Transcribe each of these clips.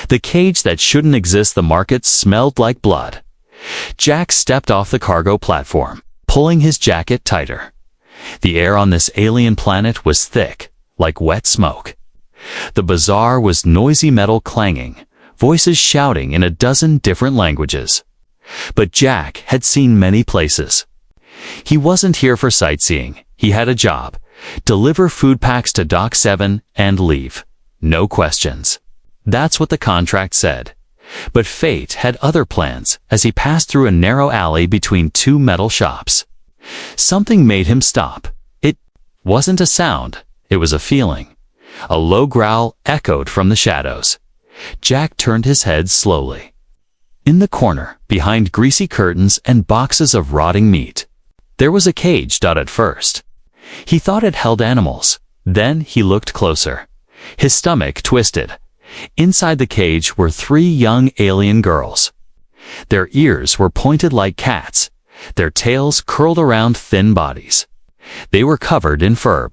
The cage that shouldn't exist the market smelled like blood. Jack stepped off the cargo platform, pulling his jacket tighter. The air on this alien planet was thick, like wet smoke. The bazaar was noisy metal clanging, voices shouting in a dozen different languages. But Jack had seen many places. He wasn't here for sightseeing. He had a job: deliver food packs to Dock 7 and leave. No questions. That's what the contract said. But fate had other plans as he passed through a narrow alley between two metal shops. Something made him stop. It wasn't a sound, it was a feeling. A low growl echoed from the shadows. Jack turned his head slowly. In the corner, behind greasy curtains and boxes of rotting meat, there was a cage. At first, he thought it held animals. Then he looked closer. His stomach twisted. Inside the cage were 3 young alien girls. Their ears were pointed like cats, their tails curled around thin bodies. They were covered in fur.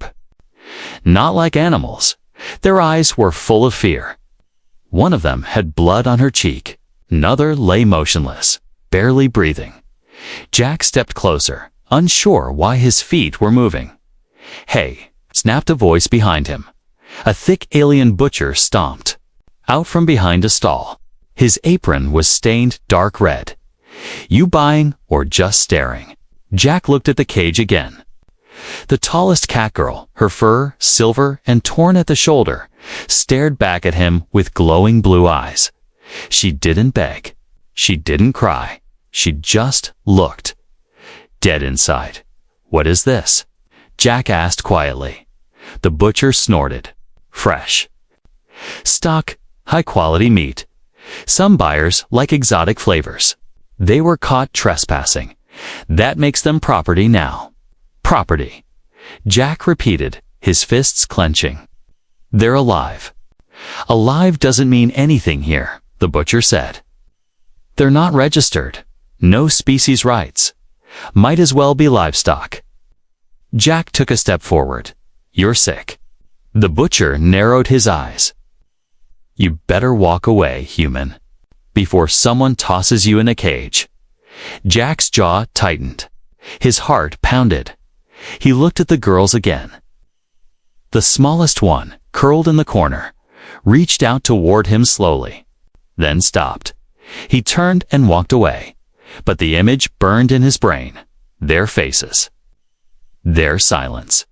Not like animals. Their eyes were full of fear. One of them had blood on her cheek. Another lay motionless, barely breathing. Jack stepped closer, unsure why his feet were moving. "Hey!" snapped a voice behind him. A thick alien butcher stomped out from behind a stall. His apron was stained dark red. "You buying or just staring?" Jack looked at the cage again. The tallest cat girl, her fur silver and torn at the shoulder, stared back at him with glowing blue eyes. She didn't beg. She didn't cry. She just looked. Dead inside. "What is this?" Jack asked quietly. The butcher snorted. "Fresh. Stock, high-quality meat. Some buyers like exotic flavors. They were caught trespassing. That makes them property now." "Property," Jack repeated, his fists clenching. "They're alive." "Alive doesn't mean anything here," the butcher said. "They're not registered. No species rights. Might as well be livestock." Jack took a step forward. "You're sick." The butcher narrowed his eyes. "You better walk away, human, before someone tosses you in a cage." Jack's jaw tightened. His heart pounded. He looked at the girls again. The smallest one, curled in the corner, reached out toward him slowly, then stopped. He turned and walked away, but the image burned in his brain. Their faces. Their silence.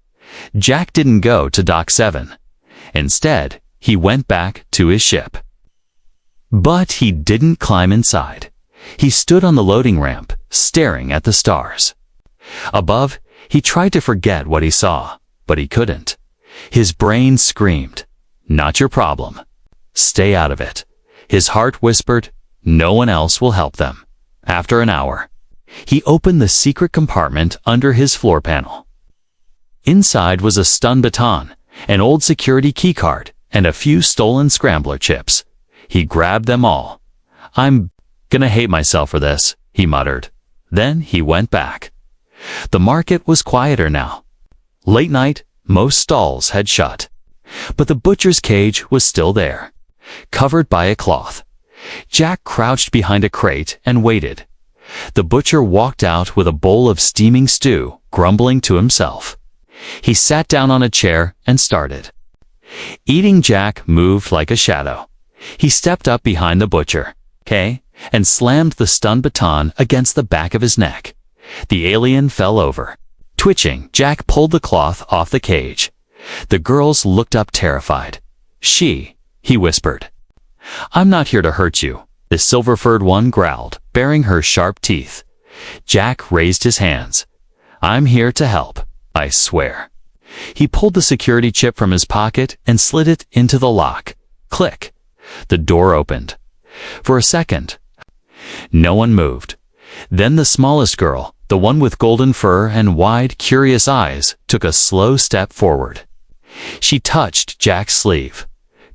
Jack didn't go to Dock 7. Instead, he went back to his ship. But he didn't climb inside. He stood on the loading ramp, staring at the stars. Above, he tried to forget what he saw, but he couldn't. His brain screamed, "Not your problem. Stay out of it." His heart whispered, "No one else will help them." After an hour, he opened the secret compartment under his floor panel. Inside was a stun baton, an old security keycard, and a few stolen scrambler chips. He grabbed them all. "I'm gonna hate myself for this," he muttered. Then he went back. The market was quieter now. Late night, most stalls had shut. But the butcher's cage was still there, covered by a cloth. Jack crouched behind a crate and waited. The butcher walked out with a bowl of steaming stew, grumbling to himself. He sat down on a chair and started eating. Jack moved like a shadow. He stepped up behind the butcher, and slammed the stun baton against the back of his neck. The alien fell over. Twitching, Jack pulled the cloth off the cage. The girls looked up terrified. He whispered. "I'm not here to hurt you," the silver-furred one growled, baring her sharp teeth. Jack raised his hands. "I'm here to help, I swear." He pulled the security chip from his pocket and slid it into the lock. Click. The door opened. For a second, no one moved. Then the smallest girl, the one with golden fur and wide, curious eyes, took a slow step forward. She touched Jack's sleeve.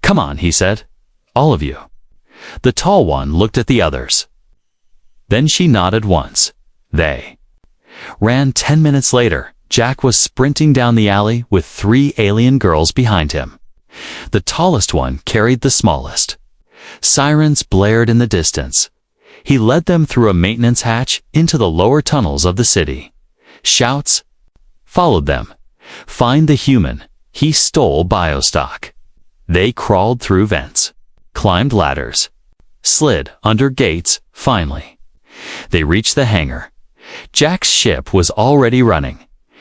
"Come on," he said. "All of you." The tall one looked at the others. Then she nodded once. They ran. 10 minutes later, Jack was sprinting down the alley with 3 alien girls behind him. The tallest one carried the smallest. Sirens blared in the distance. He led them through a maintenance hatch into the lower tunnels of the city. Shouts followed them. Find the human. He stole biostock. They crawled through vents, climbed ladders, slid under gates, finally. They reached the hangar. Jack's ship was already running.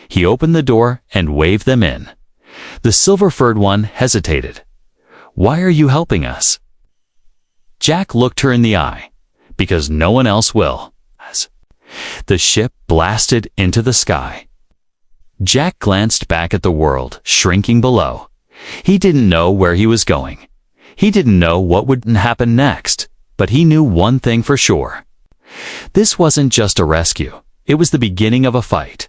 He opened the door and waved them in. The silver-furred one hesitated. "Why are you helping us?" Jack looked her in the eye. "Because no one else will." The ship blasted into the sky. Jack glanced back at the world shrinking below. He didn't know where he was going. He didn't know what would happen next, but he knew one thing for sure. This wasn't just a rescue. It was the beginning of a fight.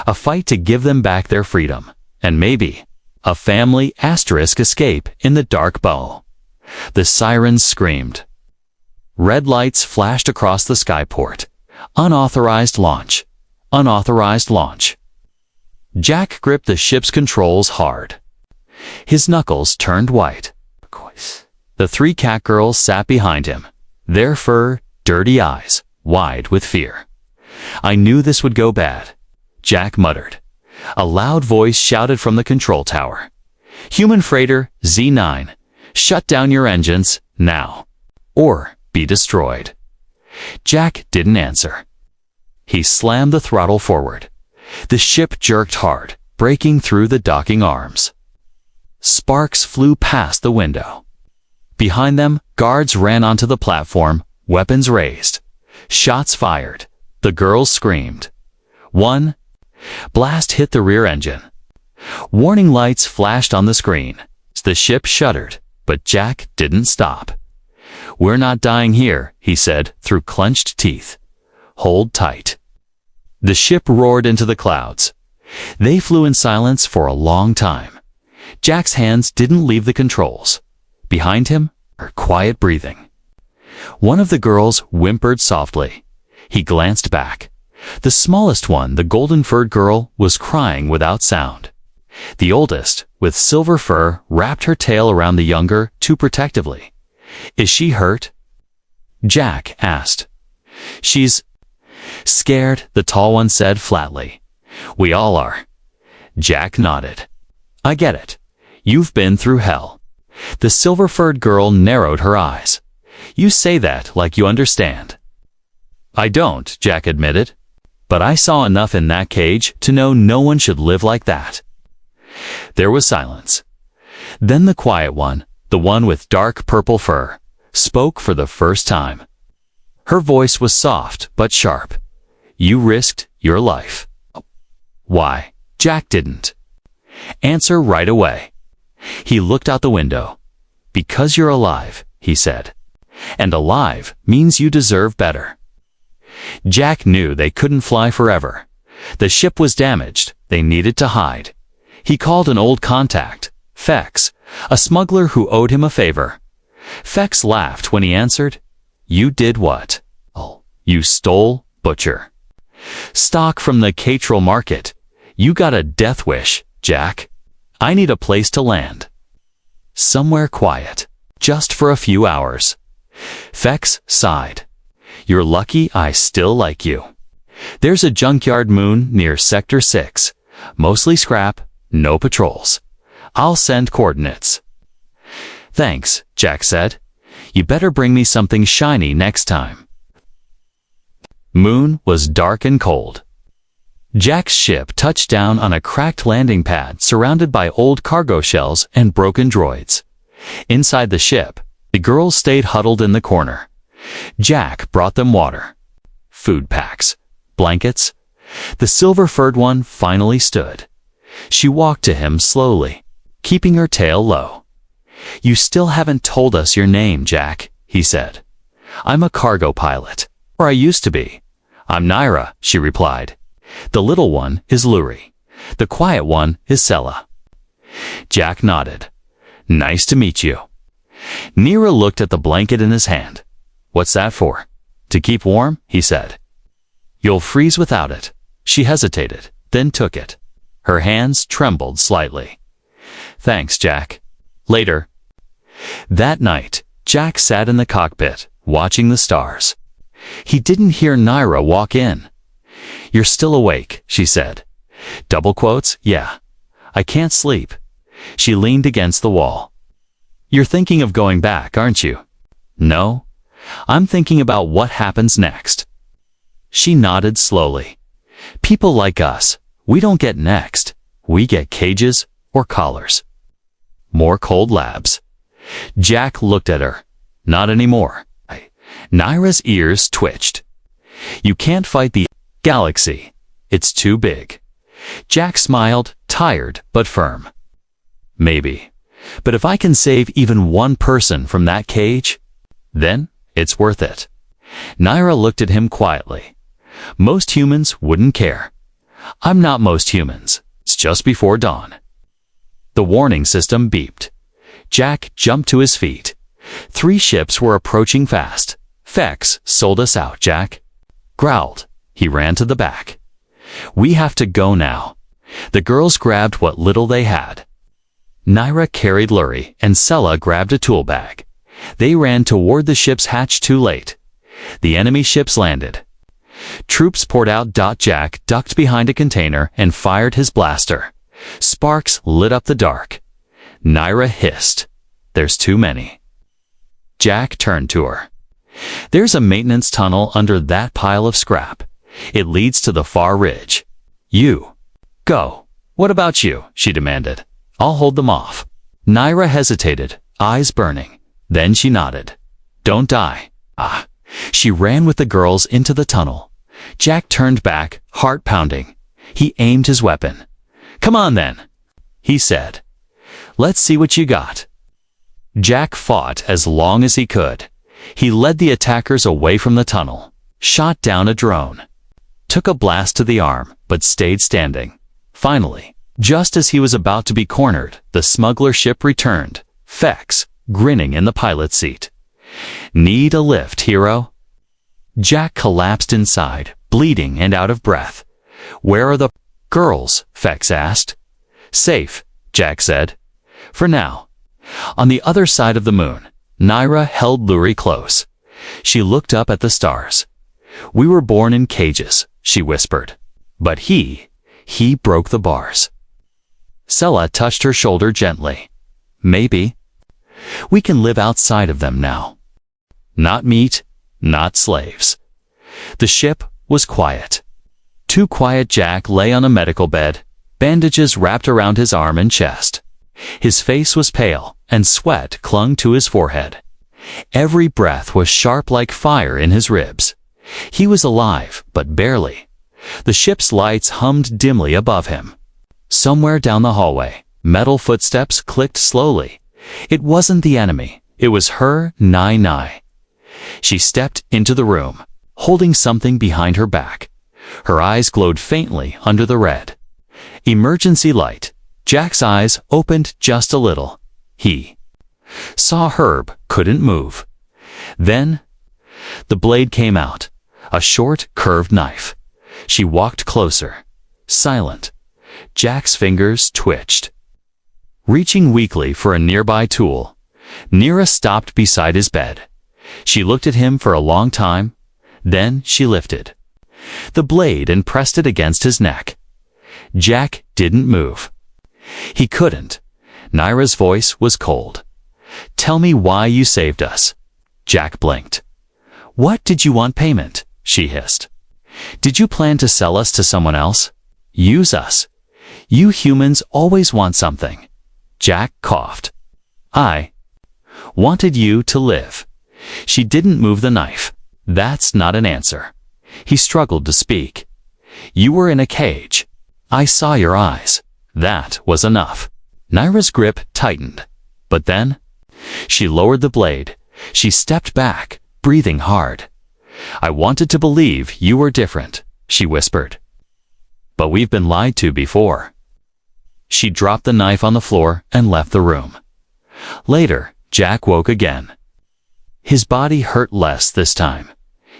A fight to give them back their freedom, and maybe a family asterisk escape in the dark bowl. The sirens screamed. Red lights flashed across the skyport. Unauthorized launch. Unauthorized launch. Jack gripped the ship's controls hard. His knuckles turned white. The three cat girls sat behind him, their fur, dirty eyes, wide with fear. "I knew this would go bad," Jack muttered. A loud voice shouted from the control tower. "Human freighter Z9, shut down your engines, now, or be destroyed." Jack didn't answer. He slammed the throttle forward. The ship jerked hard, breaking through the docking arms. Sparks flew past the window. Behind them, guards ran onto the platform, weapons raised. Shots fired. The girls screamed. One blast hit the rear engine. Warning lights flashed on the screen. The ship shuddered, but Jack didn't stop. "We're not dying here," he said through clenched teeth. "Hold tight." The ship roared into the clouds. They flew in silence for a long time. Jack's hands didn't leave the controls. Behind him, her quiet breathing. One of the girls whimpered softly. He glanced back. The smallest one, the golden-furred girl, was crying without sound. The oldest, with silver fur, wrapped her tail around the younger too protectively. "Is she hurt?" Jack asked. "She's scared," the tall one said flatly. "We all are." Jack nodded. "I get it. You've been through hell." The silver-furred girl narrowed her eyes. "You say that like you understand." "I don't," Jack admitted. "But I saw enough in that cage to know no one should live like that." There was silence. Then the quiet one, the one with dark purple fur, spoke for the first time. Her voice was soft but sharp. "You risked your life." "Why?" Jack didn't answer right away. He looked out the window. "Because you're alive," he said. "And alive means you deserve better." Jack knew they couldn't fly forever. The ship was damaged. They needed to hide. He called an old contact, Fex, a smuggler who owed him a favor. Fex laughed when he answered. "You did what?" "Oh, you stole, butcher. Stock from the Catral market. You got a death wish, Jack. I need a place to land. Somewhere quiet, just for a few hours." Fex sighed. "You're lucky I still like you. There's a junkyard moon near Sector 6. Mostly scrap, no patrols. I'll send coordinates." "Thanks," Jack said. "You better bring me something shiny next time." Moon was dark and cold. Jack's ship touched down on a cracked landing pad surrounded by old cargo shells and broken droids. Inside the ship, the girls stayed huddled in the corner. Jack brought them water, food packs, blankets. The silver-furred one finally stood. She walked to him slowly, keeping her tail low. "You still haven't told us your name, Jack," he said. "I'm a cargo pilot, or I used to be." "I'm Naira," she replied. "The little one is Luri. The quiet one is Sela." Jack nodded. "Nice to meet you." Naira looked at the blanket in his hand. "What's that for?" "To keep warm," he said. "You'll freeze without it." She hesitated, then took it. Her hands trembled slightly. "Thanks, Jack. Later." That night, Jack sat in the cockpit, watching the stars. He didn't hear Naira walk in. "You're still awake," she said. Double quotes, "Yeah. I can't sleep." She leaned against the wall. "You're thinking of going back, aren't you?" "No. I'm thinking about what happens next." She nodded slowly. "People like us, we don't get next. We get cages or collars." More cold labs. Jack looked at her. "Not anymore." Naira's ears twitched. "You can't fight the galaxy. It's too big." Jack smiled, tired but firm. "Maybe. But if I can save even one person from that cage, then it's worth it." Naira looked at him quietly. "Most humans wouldn't care." "I'm not most humans. It's just before dawn." The warning system beeped. Jack jumped to his feet. 3 ships were approaching fast. "Fex sold us out," Jack growled. He ran to the back. "We have to go now." The girls grabbed what little they had. Naira carried Lurie, and Sella grabbed a tool bag. They ran toward the ship's hatch too late. The enemy ships landed. Troops poured out. Jack ducked behind a container and fired his blaster. Sparks lit up the dark. Naira hissed. "There's too many." Jack turned to her. "There's a maintenance tunnel under that pile of scrap. It leads to the far ridge. You go." "What about you?" she demanded. "I'll hold them off." Naira hesitated, eyes burning. Then she nodded. "Don't die." "Ah." She ran with the girls into the tunnel. Jack turned back, heart pounding. He aimed his weapon. "Come on then," he said. "Let's see what you got." Jack fought as long as he could. He led the attackers away from the tunnel, shot down a drone, took a blast to the arm, but stayed standing. Finally, just as he was about to be cornered, the smuggler ship returned, Fex grinning in the pilot's seat. "Need a lift, hero?" Jack collapsed inside, bleeding and out of breath. "Where are the girls?" Fex asked. "Safe," Jack said. "For now." On the other side of the moon, Naira held Lurie close. She looked up at the stars. "We were born in cages," she whispered. "But he broke the bars." Sella touched her shoulder gently. "Maybe. We can live outside of them now. Not meat, not slaves." The ship was quiet. Too quiet. Jack lay on a medical bed, bandages wrapped around his arm and chest. His face was pale, and sweat clung to his forehead. Every breath was sharp like fire in his ribs. He was alive, but barely. The ship's lights hummed dimly above him. Somewhere down the hallway, metal footsteps clicked slowly. It wasn't the enemy. It was her, Nai. She stepped into the room, holding something behind her back. Her eyes glowed faintly under the red. Emergency light. Jack's eyes opened just a little. He saw Herb, couldn't move. Then the blade came out, a short, curved knife. She walked closer, silent. Jack's fingers twitched. Reaching weakly for a nearby tool, Naira stopped beside his bed. She looked at him for a long time. Then she lifted the blade and pressed it against his neck. Jack didn't move. He couldn't. Naira's voice was cold. "Tell me why you saved us." Jack blinked. "What did you want payment?" she hissed. "Did you plan to sell us to someone else? Use us? You humans always want something." Jack coughed. "I wanted you to live." She didn't move the knife. "That's not an answer." He struggled to speak. "You were in a cage. I saw your eyes. That was enough." Naira's grip tightened. But then she lowered the blade. She stepped back, breathing hard. "I wanted to believe you were different," she whispered. "But we've been lied to before." She dropped the knife on the floor and left the room. Later, Jack woke again. His body hurt less this time.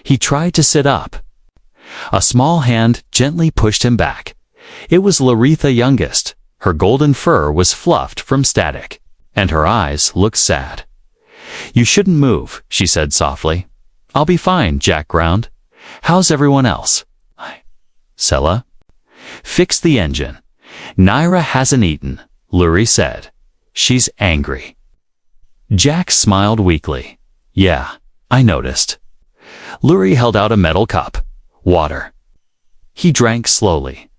He tried to sit up. A small hand gently pushed him back. It was Laretha youngest. Her golden fur was fluffed from static, and her eyes looked sad. You shouldn't move, she said softly. I'll be fine, Jack ground. How's everyone else? Sela? Fix the engine. Naira hasn't eaten, Luri said. She's angry. Jack smiled weakly. Yeah, I noticed. Luri held out a metal cup. Water. He drank slowly.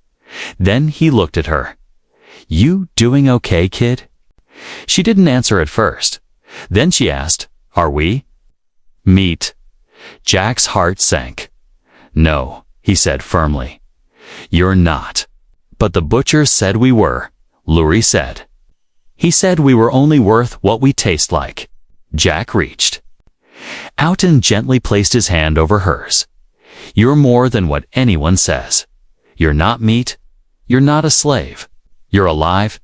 Then he looked at her. You doing okay, kid? She didn't answer at first. Then she asked, Are we? Meat. Jack's heart sank. No, he said firmly. You're not. But the butcher said we were, Luri said. He said we were only worth what we taste like. Jack reached out and gently placed his hand over hers. You're more than what anyone says. You're not meat. You're not a slave. You're alive.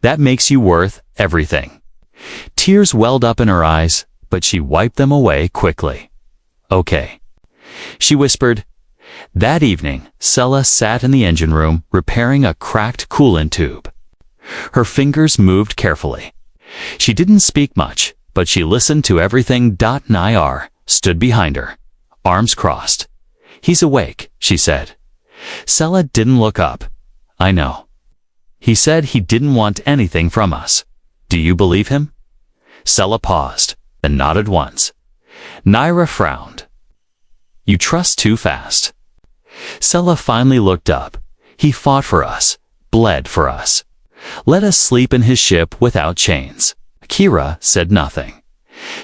That makes you worth everything. Tears welled up in her eyes, but she wiped them away quickly. Okay. She whispered. That evening, Sela sat in the engine room repairing a cracked coolant tube. Her fingers moved carefully. She didn't speak much, but she listened to everything. Nair stood behind her, arms crossed. He's awake, she said. Sela didn't look up. I know. He said he didn't want anything from us. Do you believe him? Sela paused, then nodded once. Naira frowned. You trust too fast. Sela finally looked up. He fought for us, bled for us. Let us sleep in his ship without chains. Kira said nothing.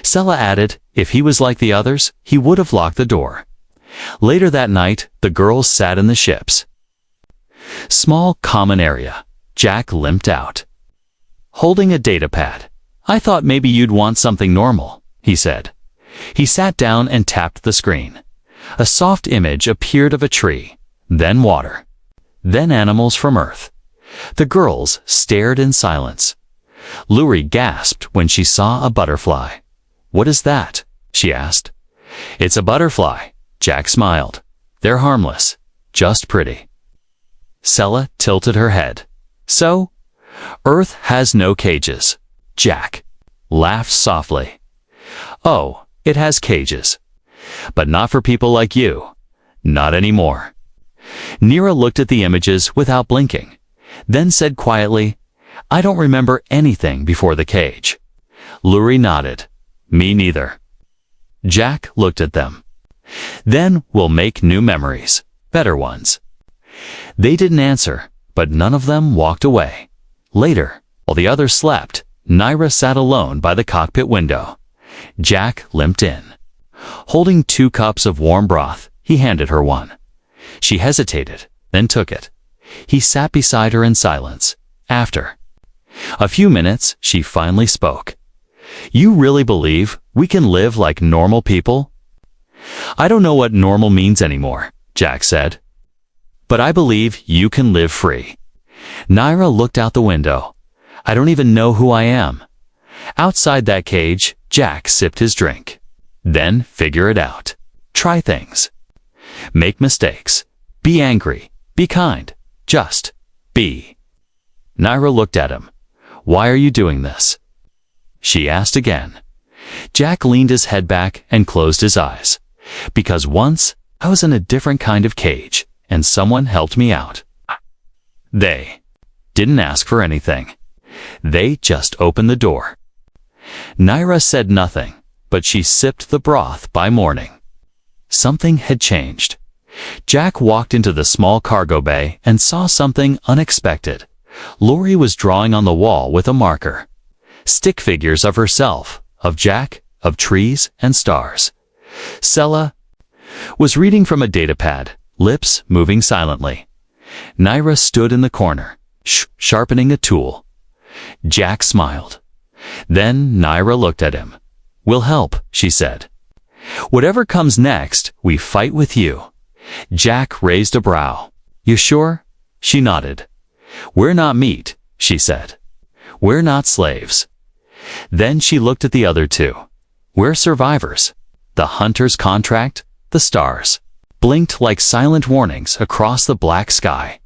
Sela added, if he was like the others, he would have locked the door. Later that night, the girls sat in the ships. Small common area. Jack limped out, holding a datapad. I thought maybe you'd want something normal, he said. He sat down and tapped the screen. A soft image appeared of a tree, then water, then animals from Earth. The girls stared in silence. Luri gasped when she saw a butterfly. What is that? She asked. It's a butterfly, Jack smiled. They're harmless, just pretty. Sela tilted her head. So, Earth has no cages. Jack laughed softly. Oh, it has cages. But not for people like you. Not anymore. Nira looked at the images without blinking, then said quietly, I don't remember anything before the cage. Luri nodded. Me neither. Jack looked at them. Then we'll make new memories, better ones. They didn't answer, but none of them walked away. Later, while the others slept, Naira sat alone by the cockpit window. Jack limped in. Holding 2 cups of warm broth, he handed her one. She hesitated, then took it. He sat beside her in silence. After a few minutes, she finally spoke. You really believe we can live like normal people? I don't know what normal means anymore, Jack said. But I believe you can live free. Naira looked out the window. I don't even know who I am. Outside that cage, Jack sipped his drink. Then figure it out. Try things. Make mistakes. Be angry. Be kind. Just be. Naira looked at him. Why are you doing this? She asked again. Jack leaned his head back and closed his eyes. Because once I was in a different kind of cage, and someone helped me out. They didn't ask for anything. They just opened the door. Naira said nothing, but she sipped the broth by morning. Something had changed. Jack walked into the small cargo bay and saw something unexpected. Luri was drawing on the wall with a marker. Stick figures of herself, of Jack, of trees and stars. Sela was reading from a datapad, lips moving silently. Naira stood in the corner, sharpening a tool. Jack smiled. Then Naira looked at him. We'll help, she said. Whatever comes next, we fight with you. Jack raised a brow. You sure? She nodded. We're not meat, she said. We're not slaves. Then she looked at the other two. We're survivors. The hunter's contract, the stars, blinked like silent warnings across the black sky.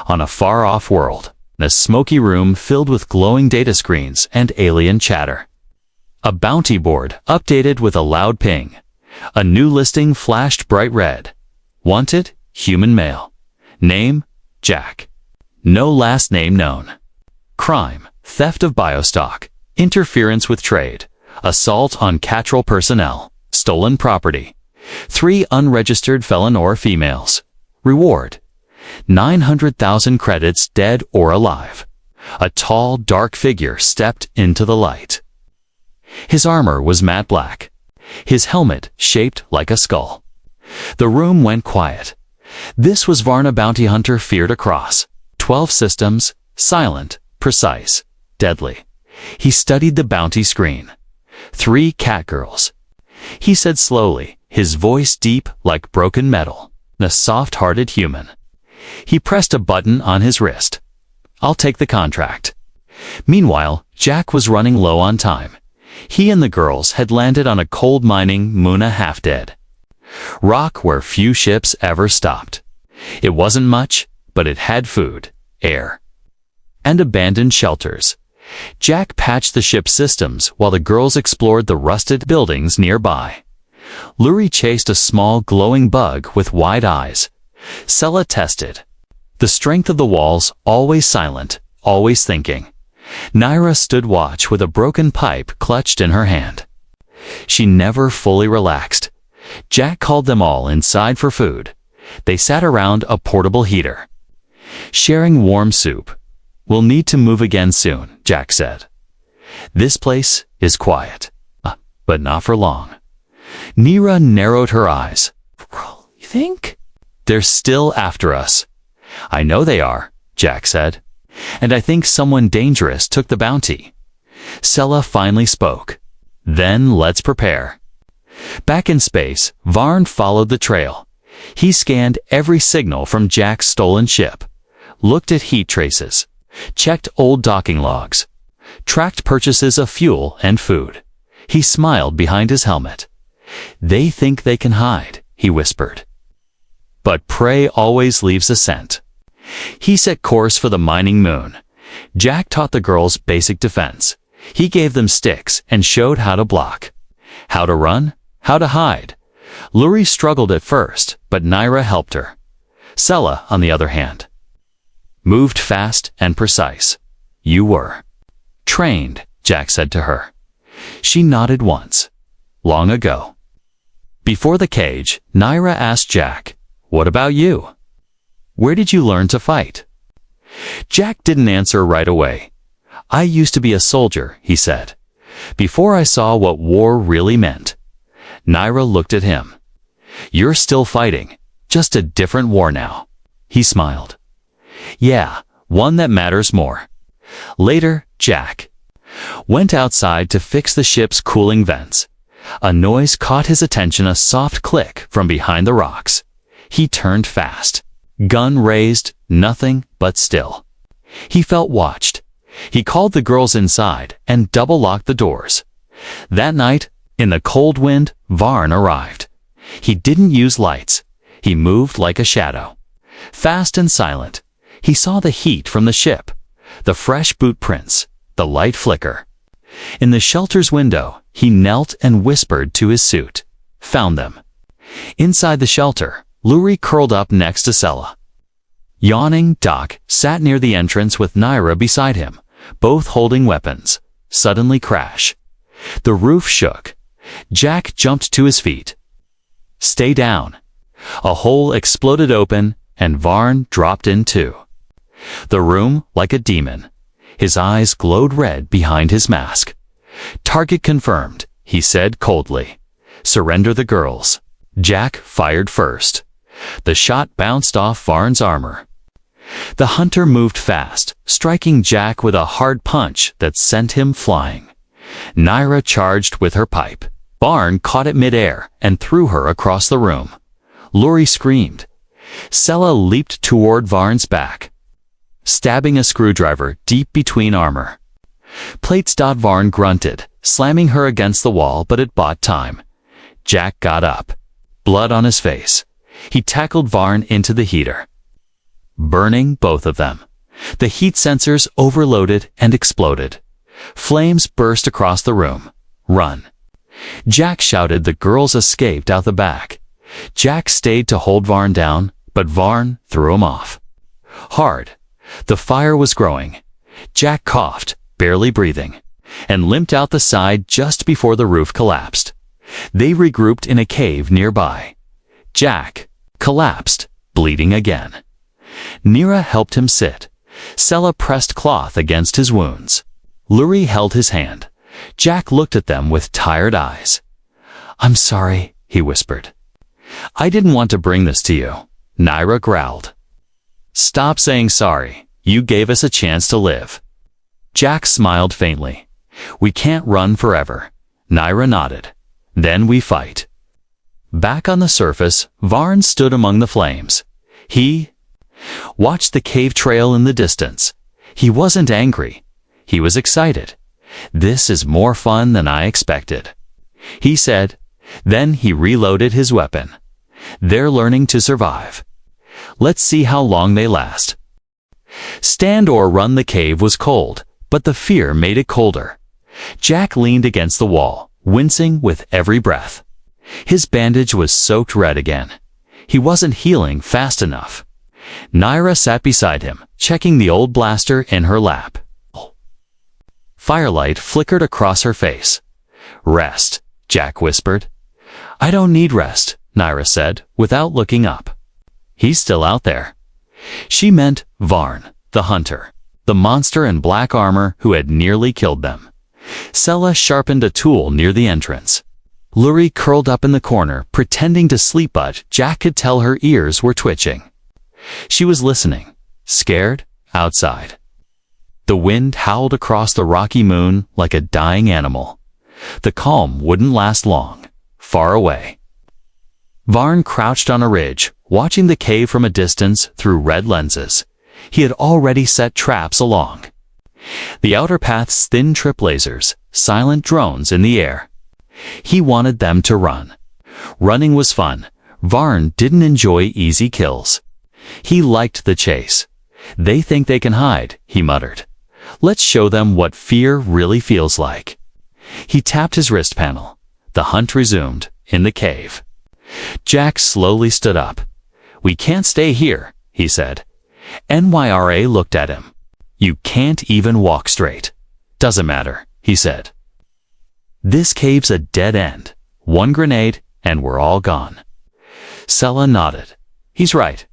On a far-off world, in a smoky room filled with glowing data screens and alien chatter. A bounty board updated with a loud ping. A new listing flashed bright red. Wanted, human male. Name, Jack. No last name known. Crime, theft of biostock, interference with trade, assault on catral personnel, stolen property. 3 unregistered felon or females. Reward, 900,000 credits dead or alive. A tall, dark figure stepped into the light. His armor was matte black. His helmet shaped like a skull. The room went quiet. This was Varna bounty hunter feared across. 12 systems, silent, precise, deadly. He studied the bounty screen. 3 catgirls. He said slowly, his voice deep like broken metal. A soft-hearted human. He pressed a button on his wrist. I'll take the contract. Meanwhile, Jack was running low on time. He and the girls had landed on a cold mining Muna half-dead. Rock where few ships ever stopped. It wasn't much, but it had food, air, and abandoned shelters. Jack patched the ship's systems while the girls explored the rusted buildings nearby. Luri chased a small glowing bug with wide eyes. Sella tested. The strength of the walls, always silent, always thinking. Naira stood watch with a broken pipe clutched in her hand. She never fully relaxed. Jack called them all inside for food. They sat around a portable heater, sharing warm soup. We'll need to move again soon, Jack said. This place is quiet, but not for long. Nira narrowed her eyes. You think? They're still after us. I know they are, Jack said. And I think someone dangerous took the bounty. Sella finally spoke. Then let's prepare. Back in space, Varn followed the trail. He scanned every signal from Jack's stolen ship, looked at heat traces, checked old docking logs, tracked purchases of fuel and food. He smiled behind his helmet. They think they can hide, he whispered. But prey always leaves a scent. He set course for the mining moon. Jack taught the girls basic defense. He gave them sticks and showed how to block, how to run, how to hide. Luri struggled at first, but Naira helped her. Sella, on the other hand, moved fast and precise. You were trained, Jack said to her. She nodded once. Long ago. Before the cage, Naira asked Jack, "What about you? Where did you learn to fight?" Jack didn't answer right away. I used to be a soldier, he said, before I saw what war really meant. Naira looked at him. You're still fighting, just a different war now. He smiled. Yeah, one that matters more. Later, Jack went outside to fix the ship's cooling vents. A noise caught his attention, a soft click from behind the rocks. He turned fast. Gun raised, nothing but still. He felt watched. He called the girls inside and double-locked the doors. That night, in the cold wind, Varn arrived. He didn't use lights. He moved like a shadow. Fast and silent. He saw the heat from the ship, the fresh boot prints, the light flicker. In the shelter's window, he knelt and whispered to his suit. Found them. Inside the shelter, Luri curled up next to Sella. Yawning, Doc sat near the entrance with Naira beside him, both holding weapons. Suddenly crash. The roof shook. Jack jumped to his feet. Stay down. A hole exploded open, and Varn dropped in too. The room like a demon. His eyes glowed red behind his mask. Target confirmed, he said coldly. Surrender the girls. Jack fired first. The shot bounced off Varn's armor. The hunter moved fast, striking Jack with a hard punch that sent him flying. Naira charged with her pipe. Varn caught it midair and threw her across the room. Luri screamed. Sella leaped toward Varn's back, stabbing a screwdriver deep between armor. Plates. Varn grunted, slamming her against the wall, but it bought time. Jack got up, blood on his face. He tackled Varn into the heater, burning both of them. The heat sensors overloaded and exploded. Flames burst across the room. Run. Jack shouted. The girls escaped out the back. Jack stayed to hold Varn down, but Varn threw him off. Hard. The fire was growing. Jack coughed, barely breathing, and limped out the side just before the roof collapsed. They regrouped in a cave nearby. Jack collapsed, bleeding again. Nira helped him sit. Sela pressed cloth against his wounds. Luri held his hand. Jack looked at them with tired eyes. "I'm sorry," he whispered. "I didn't want to bring this to you," Nira growled. "Stop saying sorry. You gave us a chance to live." Jack smiled faintly. "We can't run forever." Nira nodded. "Then we fight." Back on the surface, Varn stood among the flames. He watched the cave trail in the distance. He wasn't angry. He was excited. "This is more fun than I expected," he said. Then he reloaded his weapon. "They're learning to survive. Let's see how long they last." Stand or run. The cave was cold, but the fear made it colder. Jack leaned against the wall, wincing with every breath. His bandage was soaked red again. He wasn't healing fast enough. Nira sat beside him, checking the old blaster in her lap. Firelight flickered across her face. "Rest," Jack whispered. "I don't need rest," Nira said, without looking up. "He's still out there." She meant Varn, the hunter, the monster in black armor who had nearly killed them. Sela sharpened a tool near the entrance. Luri curled up in the corner, pretending to sleep, but Jack could tell her ears were twitching. She was listening, scared, outside. The wind howled across the rocky moon like a dying animal. The calm wouldn't last long. Far away, Varn crouched on a ridge, watching the cave from a distance through red lenses. He had already set traps along the outer path's thin trip lasers, silent drones in the air. He wanted them to run. Running was fun. Varn didn't enjoy easy kills. He liked the chase. "They think they can hide," he muttered. "Let's show them what fear really feels like." He tapped his wrist panel. The hunt resumed, in the cave. Jack slowly stood up. "We can't stay here," he said. Nyra looked at him. "You can't even walk straight." "Doesn't matter," he said. "This cave's a dead end. One grenade, and we're all gone." Sela nodded. "He's right."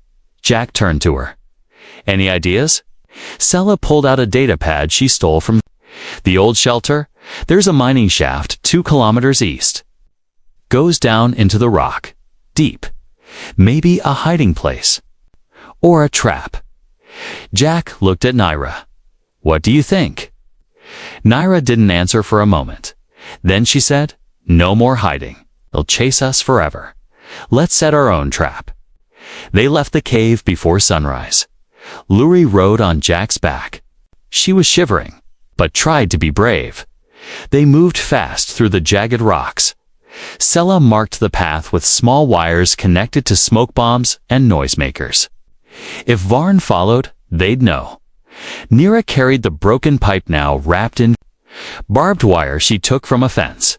Jack turned to her. "Any ideas?" Sela pulled out a data pad she stole from the old shelter. "There's a mining shaft 2 kilometers east. Goes down into the rock. Deep. Maybe a hiding place. Or a trap." Jack looked at Nira. "What do you think?" Nira didn't answer for a moment. Then she said, "No more hiding. They'll chase us forever. Let's set our own trap." They left the cave before sunrise. Luri rode on Jack's back. She was shivering, but tried to be brave. They moved fast through the jagged rocks. Sela marked the path with small wires connected to smoke bombs and noisemakers. If Varn followed, they'd know. Nira carried the broken pipe now wrapped in barbed wire she took from a fence.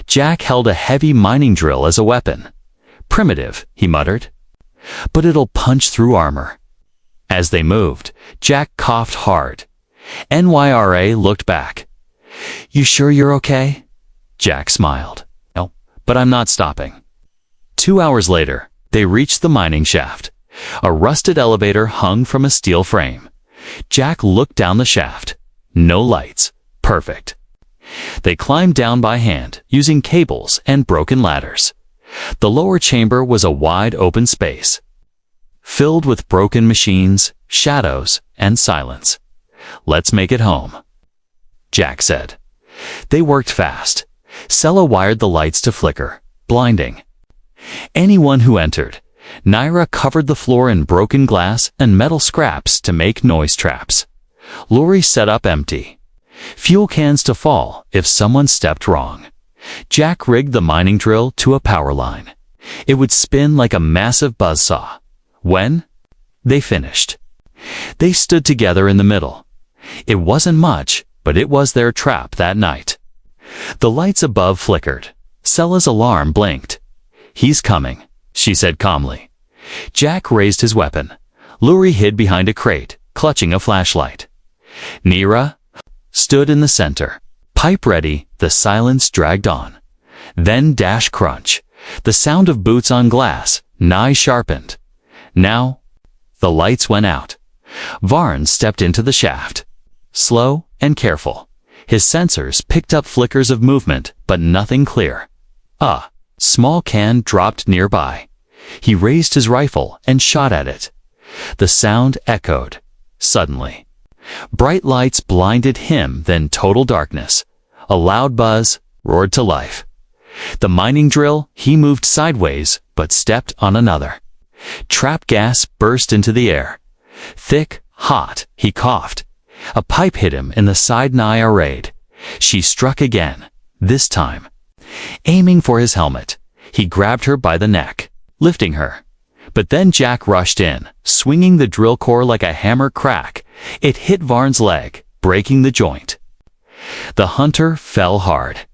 Jack held a heavy mining drill as a weapon. "Primitive," he muttered. "But it'll punch through armor." As they moved, Jack coughed hard. Nyra looked back. "You sure you're okay?" Jack smiled. "No, but I'm not stopping." 2 hours later, they reached the mining shaft. A rusted elevator hung from a steel frame. Jack looked down the shaft. No lights. Perfect. They climbed down by hand, using cables and broken ladders. The lower chamber was a wide open space, filled with broken machines, shadows, and silence. "Let's make it home," Jack said. They worked fast. Sela wired the lights to flicker, blinding anyone who entered. Nira covered the floor in broken glass and metal scraps to make noise traps. Luri set up empty fuel cans to fall if someone stepped wrong. Jack rigged the mining drill to a power line. It would spin like a massive buzzsaw. When they finished, they stood together in the middle. It wasn't much, but it was their trap that night. The lights above flickered. Sella's alarm blinked. "He's coming," she said calmly. Jack raised his weapon. Luri hid behind a crate, clutching a flashlight. Nira stood in the center. Pipe ready, the silence dragged on. Then dash crunch. The sound of boots on glass, knives sharpened. Now, the lights went out. Varn stepped into the shaft. Slow and careful. His sensors picked up flickers of movement, but nothing clear. A small can dropped nearby. He raised his rifle and shot at it. The sound echoed. Suddenly, bright lights blinded him, then total darkness. A loud buzz roared to life. The mining drill, he moved sideways, but stepped on another. Trap gas burst into the air. Thick, hot, he coughed. A pipe hit him in the side. Naya arrayed. She struck again, this time. Aiming for his helmet, he grabbed her by the neck, lifting her. But then Jack rushed in, swinging the drill core like a hammer. Crack. It hit Varn's leg, breaking the joint. The hunter fell hard.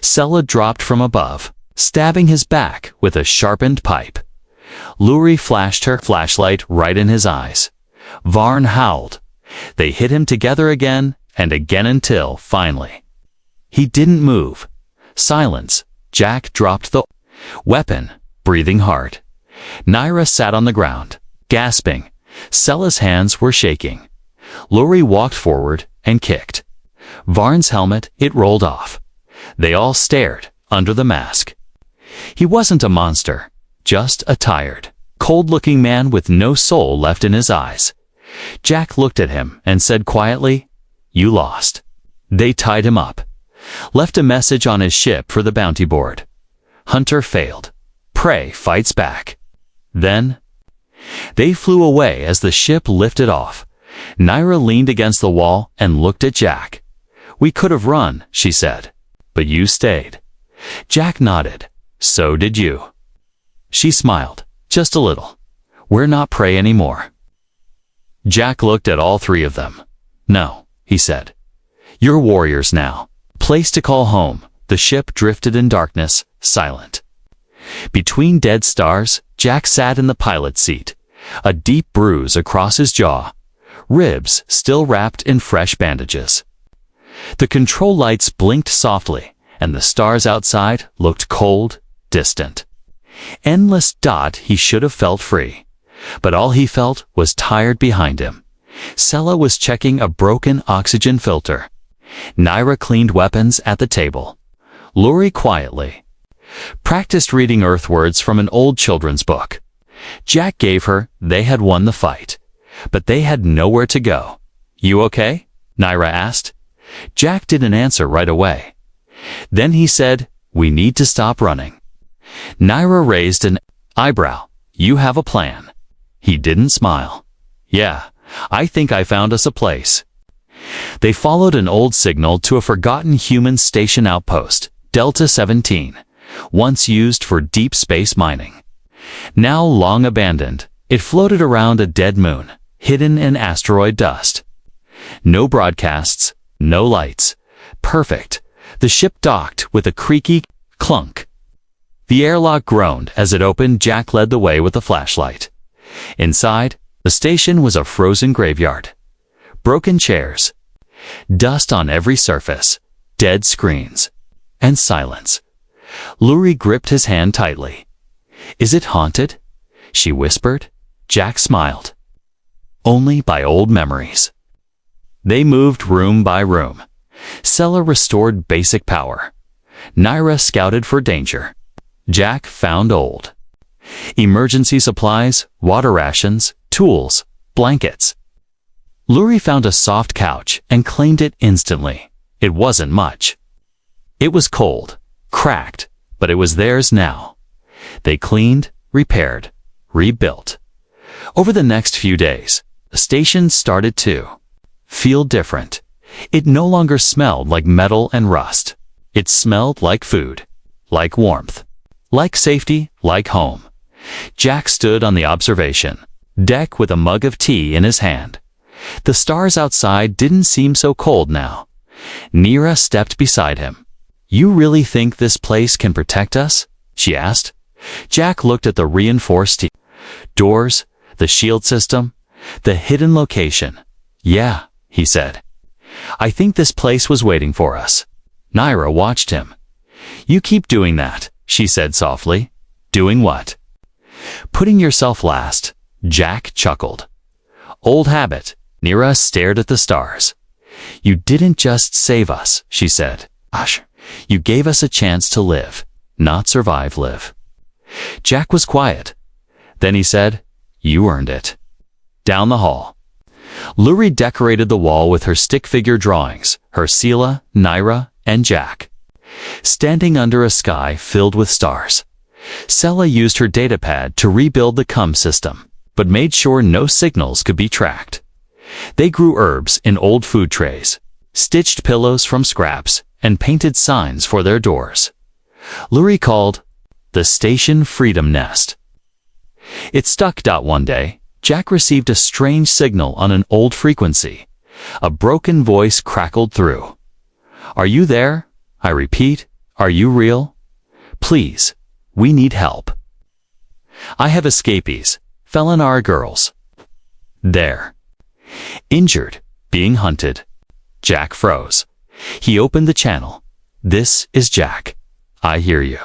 Sella dropped from above, stabbing his back with a sharpened pipe. Luri flashed her flashlight right in his eyes. Varn howled. They hit him together again and again until, finally, he didn't move. Silence. Jack dropped the weapon, breathing hard. Nira sat on the ground, gasping. Sella's hands were shaking. Luri walked forward and kicked. Varn's helmet, it rolled off. They all stared under the mask. He wasn't a monster, just a tired, cold-looking man with no soul left in his eyes. Jack looked at him and said quietly, "You lost." They tied him up. Left a message on his ship for the bounty board. Hunter failed. Prey fights back. Then, they flew away as the ship lifted off. Nira leaned against the wall and looked at Jack. "We could have run," she said, "but you stayed." Jack nodded. "So did you." She smiled, just a little. "We're not prey anymore." Jack looked at all three of them. "No," he said. "You're warriors now. Place to call home." The ship drifted in darkness, silent. Between dead stars, Jack sat in the pilot's seat, a deep bruise across his jaw, ribs still wrapped in fresh bandages. The control lights blinked softly, and the stars outside looked cold, distant. Endless dot. He should have felt free, but all he felt was tired behind him. Sella was checking a broken oxygen filter. Nira cleaned weapons at the table. Luri quietly practiced reading Earthwords from an old children's book. Jack gave her. They had won the fight, but they had nowhere to go. "You okay?" Nira asked. Jack didn't answer right away. Then he said, "We need to stop running." Nira raised an eyebrow. "You have a plan?" He didn't smile. "Yeah, I think I found us a place." They followed an old signal to a forgotten human station outpost, Delta 17, once used for deep space mining. Now long abandoned, it floated around a dead moon, hidden in asteroid dust. No broadcasts, no lights. Perfect. The ship docked with a creaky clunk. The airlock groaned as it opened. Jack led the way with a flashlight. Inside, the station was a frozen graveyard. Broken chairs, dust on every surface, dead screens, and silence. Luri gripped his hand tightly. "Is it haunted?" she whispered. Jack smiled. "Only by old memories." They moved room by room. Sella restored basic power. Nira scouted for danger. Jack found old emergency supplies, water rations, tools, blankets. Luri found a soft couch and claimed it instantly. It wasn't much. It was cold, cracked, but it was theirs now. They cleaned, repaired, rebuilt. Over the next few days, the station started to feel different. It no longer smelled like metal and rust. It smelled like food, like warmth, like safety, like home. Jack stood on the observation deck with a mug of tea in his hand. The stars outside didn't seem so cold now. Nira stepped beside him. You really think this place can protect us? She asked. Jack looked at the reinforced doors, the shield system, the hidden location. Yeah, he said. I think this place was waiting for us. Naira watched him. You keep doing that, she said softly. Doing what? Putting yourself last. Jack chuckled. Old habit. Naira stared at the stars. You didn't just save us, she said. Gosh, you gave us a chance to live, not survive, live. Jack was quiet. Then he said, you earned it. Down the hall. Luri decorated the wall with her stick figure drawings, her Sela, Naira, and Jack. Standing under a sky filled with stars. Sela used her datapad to rebuild the CUM system, but made sure no signals could be tracked. They grew herbs in old food trays, stitched pillows from scraps, and painted signs for their doors. Luri called the station Freedom Nest. It stuck. One day, Jack received a strange signal on an old frequency. A broken voice crackled through. Are you there? I repeat, are you real? Please, we need help. I have escapees, Felenar girls. There. Injured, being hunted. Jack froze. He opened the channel. This is Jack. I hear you.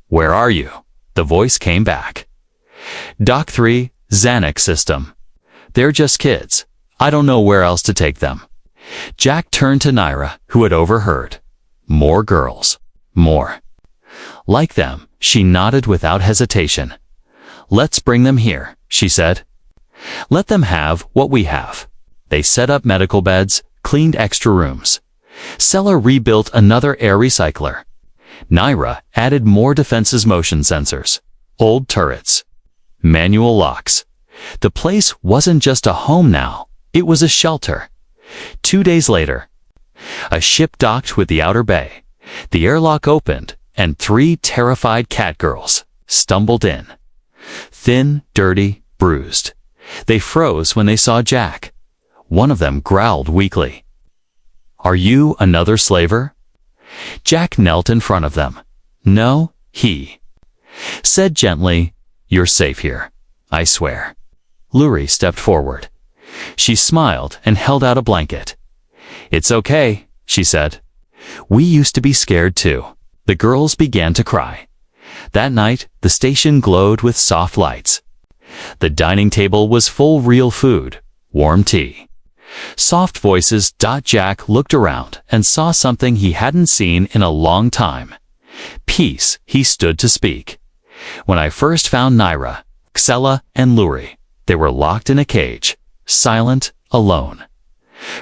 Where are you? The voice came back. Doc 3, Xanax system. They're just kids. I don't know where else to take them. Jack turned to Naira, who had overheard. More girls. More. Like them, she nodded without hesitation. Let's bring them here, she said. Let them have what we have. They set up medical beds, cleaned extra rooms. Sela rebuilt another air recycler. Naira added more defenses motion sensors, old turrets, manual locks. The place wasn't just a home now, it was a shelter. 2 days later, a ship docked with the outer bay. The airlock opened, and 3 terrified catgirls stumbled in. Thin, dirty, bruised. They froze when they saw Jack. One of them growled weakly. Are you another slaver? Jack knelt in front of them. No, he said gently, you're safe here, I swear. Luri stepped forward. She smiled and held out a blanket. It's okay, she said. We used to be scared too. The girls began to cry. That night, the station glowed with soft lights. The dining table was full real food, warm tea. Soft voices. Jack looked around and saw something he hadn't seen in a long time. Peace, he stood to speak. When I first found Naira, Xela, and Luri, they were locked in a cage, silent, alone.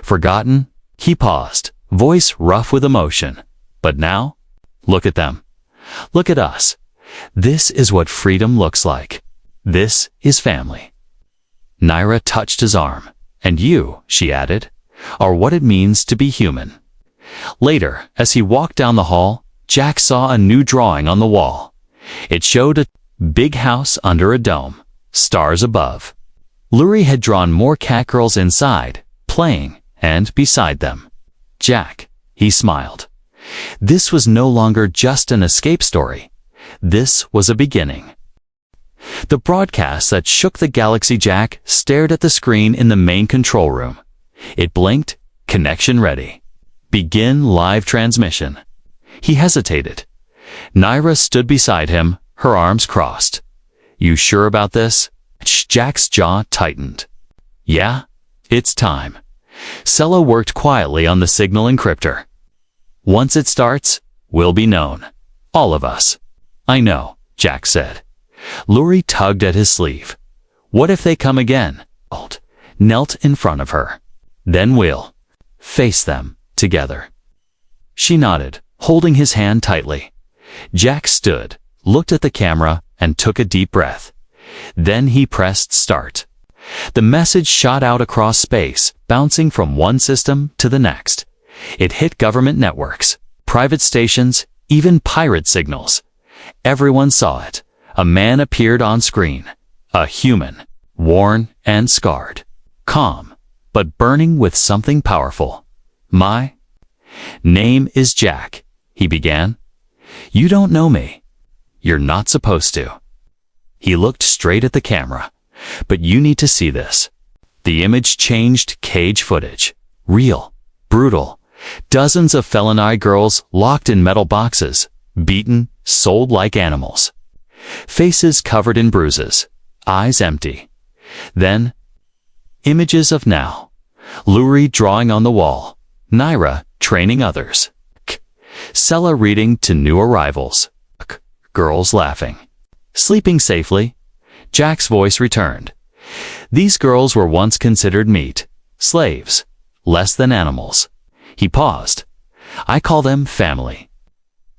Forgotten, he paused, voice rough with emotion. But now, look at them. Look at us. This is what freedom looks like. This is family. Naira touched his arm. And you, she added, are what it means to be human. Later, as he walked down the hall, Jack saw a new drawing on the wall. It showed a big house under a dome, stars above. Luri had drawn more catgirls inside, playing, and beside them. Jack, he smiled. This was no longer just an escape story. This was a beginning. The broadcast that shook the galaxy. Jack stared at the screen in the main control room. It blinked, connection ready. Begin live transmission. He hesitated. Naira stood beside him, her arms crossed. You sure about this? Jack's jaw tightened. Yeah, it's time. Sela worked quietly on the signal encryptor. Once it starts, we'll be known. All of us. I know, Jack said. Luri tugged at his sleeve. What if they come again? Knelt in front of her. Then we'll face them together. She nodded, holding his hand tightly. Jack stood, looked at the camera, and took a deep breath. Then he pressed start. The message shot out across space, bouncing from one system to the next. It hit government networks, private stations, even pirate signals. Everyone saw it. A man appeared on screen. A human, worn and scarred. Calm, but burning with something powerful. My name is Jack. he began. "You don't know me. You're not supposed to." He looked straight at the camera. "But you need to see this." The image changed cage footage. Real. Brutal. Dozens of felony girls locked in metal boxes, beaten, sold like animals. Faces covered in bruises. Eyes empty. Then, images of now. Luri drawing on the wall. Naira training others. Sella reading to new arrivals. Girls laughing. Sleeping safely. Jack's voice returned. These girls were once considered meat. Slaves. Less than animals. He paused. I call them family.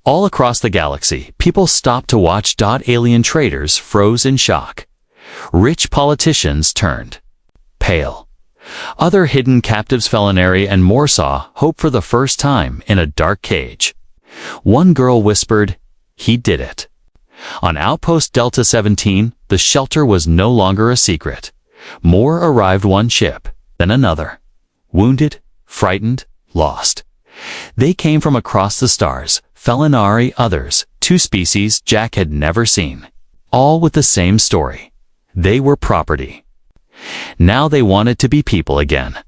All across the galaxy, people stopped to watch. Alien traders froze in shock. Rich politicians turned pale. Other hidden captives Felinari and more saw hope for the first time in a dark cage. One girl whispered, "He did it." On Outpost Delta 17, the shelter was no longer a secret. More arrived one ship, then another. Wounded, frightened, lost. They came from across the stars, Felinari others, two species Jack had never seen. All with the same story. They were property. Now they wanted to be people again.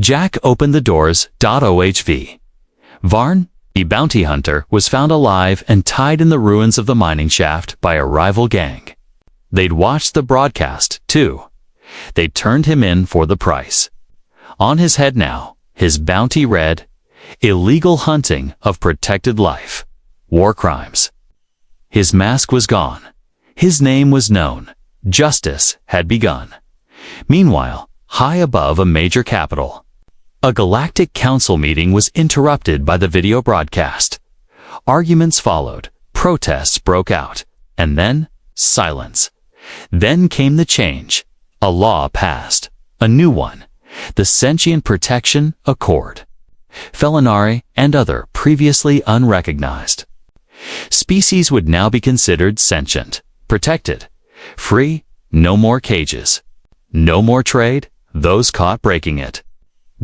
Jack opened the doors. OHV. Varn, the bounty hunter, was found alive and tied in the ruins of the mining shaft by a rival gang. They'd watched the broadcast, too. They'd turned him in for the price. On his head now, his bounty read, illegal hunting of protected life. War crimes. His mask was gone. His name was known. Justice had begun. Meanwhile, high above a major capital, a galactic council meeting was interrupted by the video broadcast. Arguments followed, protests broke out, and then silence. Then came the change. A law passed. A new one. The Sentient Protection Accord. Felinari and other previously unrecognized species would now be considered sentient, protected, free, no more cages. No more trade, those caught breaking it.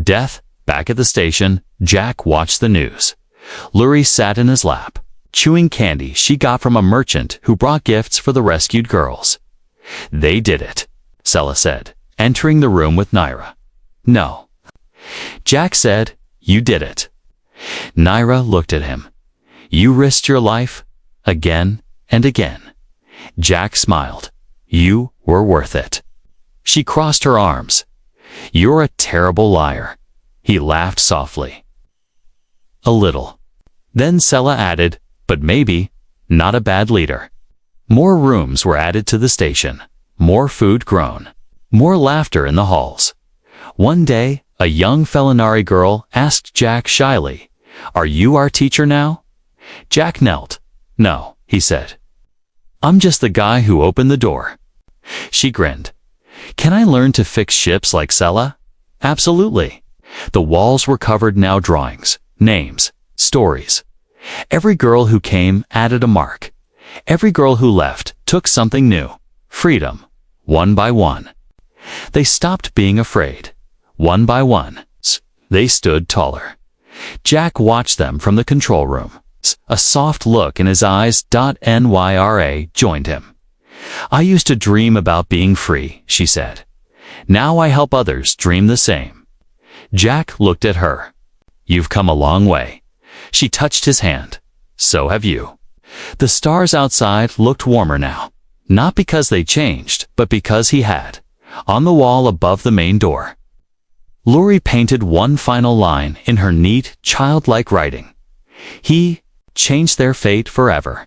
Death, back at the station, Jack watched the news. Luri sat in his lap, chewing candy she got from a merchant who brought gifts for the rescued girls. They did it, Sella said, entering the room with Naira. No. Jack said, you did it. Naira looked at him. You risked your life, again and again. Jack smiled. You were worth it. She crossed her arms. You're a terrible liar. He laughed softly. A little. Then Sella added, but maybe, not a bad leader. More rooms were added to the station. More food grown. More laughter in the halls. One day, a young Felinari girl asked Jack shyly, Are you our teacher now? Jack knelt. No, he said. I'm just the guy who opened the door. She grinned. Can I learn to fix ships like Sella? Absolutely. The walls were covered now drawings, names, stories. Every girl who came added a mark. Every girl who left took something new. Freedom. One by one. They stopped being afraid. One by one. They stood taller. Jack watched them from the control room. A soft look in his eyes. Nyra joined him. I used to dream about being free, she said. Now I help others dream the same. Jack looked at her. You've come a long way. She touched his hand. So have you. The stars outside looked warmer now. Not because they changed, but because he had. On the wall above the main door. Luri painted one final line in her neat, childlike writing. He changed their fate forever.